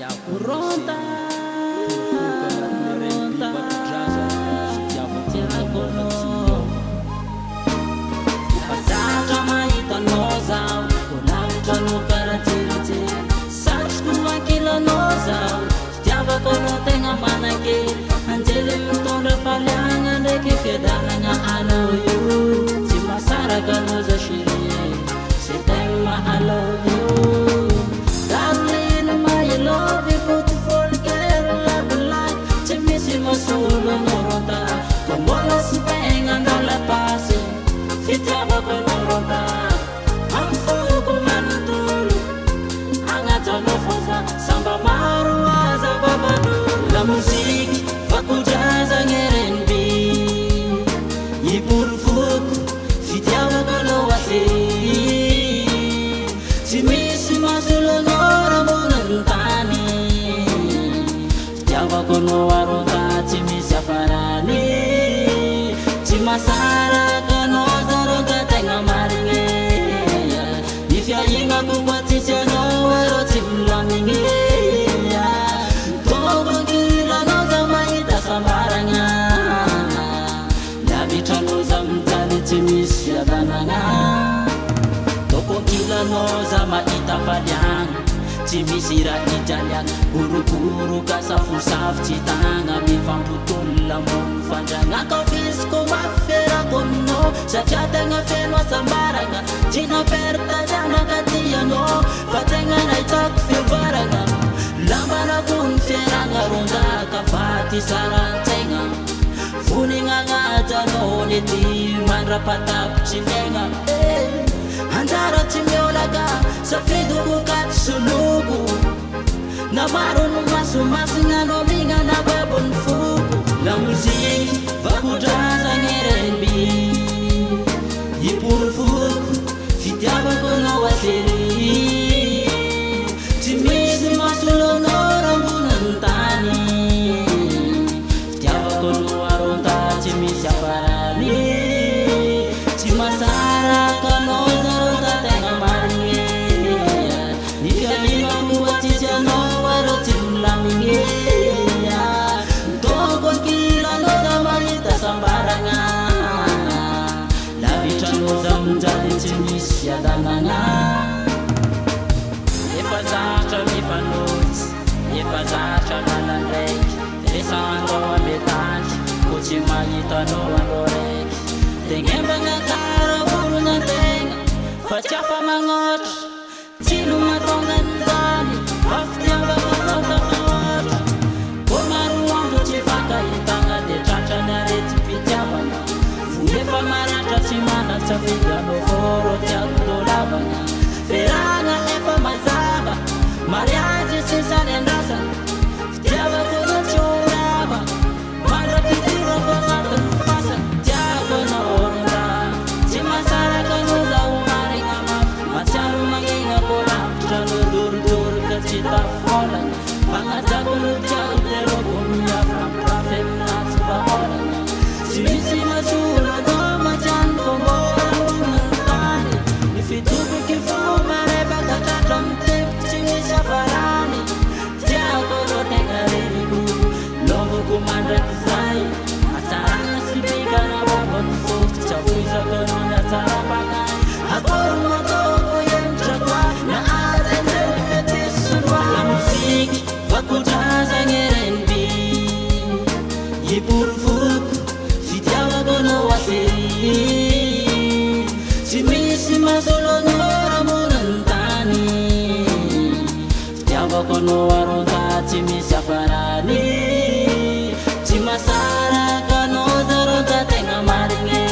ronta Pasatra mahitano zao Kolavitra karatsiratsy Satroko ankilanao zao Fitiavako anao tegna manakely Anjely mitondra faliagna ndraiky fiadanagna anao io Tsy masaraka anao za chérie C'est tegna mahalao io Darling my love beautiful girl love life Tsy misy masolo anao ronta Kombola sy tegna andao la passé Fitiavako anao ronta Amfoko manontolo Agnatanao foza Samba maro aza babanolo La musique vakodraza R&B Iporofoko Fitiavako anao ase Tsy misy masolo anao ramonany tany Fitiavako anao aronta Tsy misy afarany Tsy masaraka anao zaronta tegna marigny Ny fiahignako koa tsisy anao arô tsy milamigny Toko ankilanao za mahita sambaragna Lavitranao za mijaly tsy misy fiadanagna Toko ankilanao za mahita faliagna Tsy misy raha italiagna Boroboroka safosafo tsy tagna Mifampotolo mono fandragna Kaofisiko maferako aminao Satria tegna feno asambaragna Tsy naperta zanaka ty anao Fa tegna nahitako fiavaragna Lambanako ny fiaragna rondaka Faty sarantegna Vonigna agnatanao nety Mandrapatapitry negna Anjara tsy miolaka Safidoko katy soloko Na maro no masomasigna No migna na babony foko La musique vakodraza R&B Iporofoko Fitiavako anao asery Tsy misy masolo anao rambonany tany Fitiavako anao aronta Tsy misy afarany Tsy masaraka anao zaronta tegna marigny Ny fiahignako koa tsisy anao arô tsy milamigny Toko ankilanao za mahita sambaragna Lavitranao za mijaly tsy misy fiadanagna Efa zatra mifanotsy Efa zatra malandraiky Resandao ametandry Ko tsy mahitanao anao raiky Tegnembagna kara vorona tegna Fa tsy afa magnotra Tsilo matongany zany Fa fitiavako anao tafaotra Ko maro andro tsy fakahitagna De tratrany arety mpitiavagna Efa maratra tsy manatsafidy anao fôrô tiako dolavagna Feragna efa mazava Mariazy sisany andrasana Fitiavako anao tsy orava Mandrapitirako agnatiny fasana Tiako anao ronta Tsy masaraka anao za omarigna mafy Matsiaro magnegna ko lavitra no dorodoroka tsy tafolagna Fagnajako no tiako teroko miafra Prafe minatsy vaholagna Tsy misy masolo anao matsianoko mbolanonany tany Ny fitoboky fo marebaka tratra mitepy Tsy misy afarany Tiako anao tegna reniko Lomboko mandraky zay Atsaragna sy bikana babany foko Tsy avoizako anao ny atsarapagay Akory matoko emitra koa Na azanjely mety soloa La musique vakodraza R&B Iporofoko Fitiavako anao asery Tsy misy masolo anao ramonany tany Fitiavako anao aronta Tsy misy afarany Tsy masaraka anao zaronta tegna marigny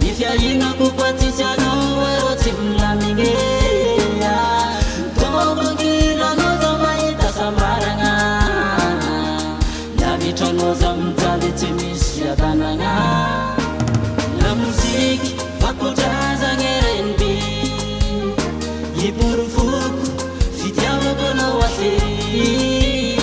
Ny fiahignako koa tsisy anao arô tsy milamigny Toko ankilanao za mahita sambaragna Lavitranao za mijaly tsy misy fiadanagna La musique vakodraza R&B Iporofoko Fitiavako anao asery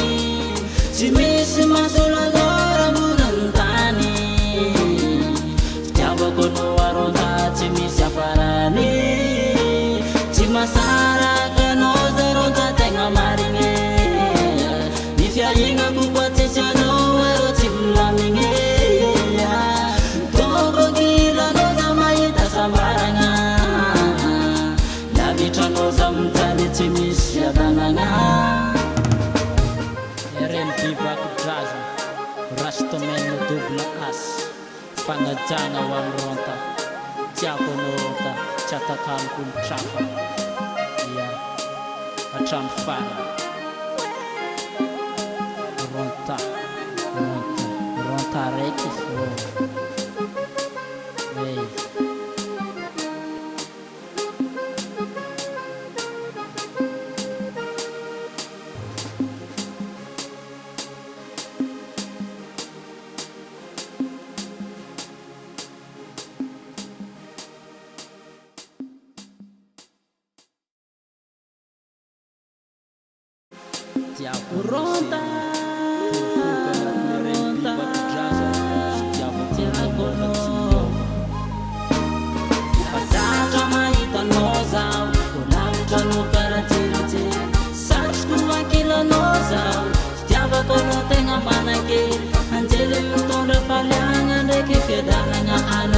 Fanajana wanronta Tiaponota Chatakalkun Chapa Ya Atram Fara Ronta Ronta Rekis Hey Ronta Pasatra mahita anao zaho Volavitra no karatsirotsy Satroko akilo anao zaho Fitiavako anao tegna manakely Anjely mitondra faliagna ndraiky fiadanagna ana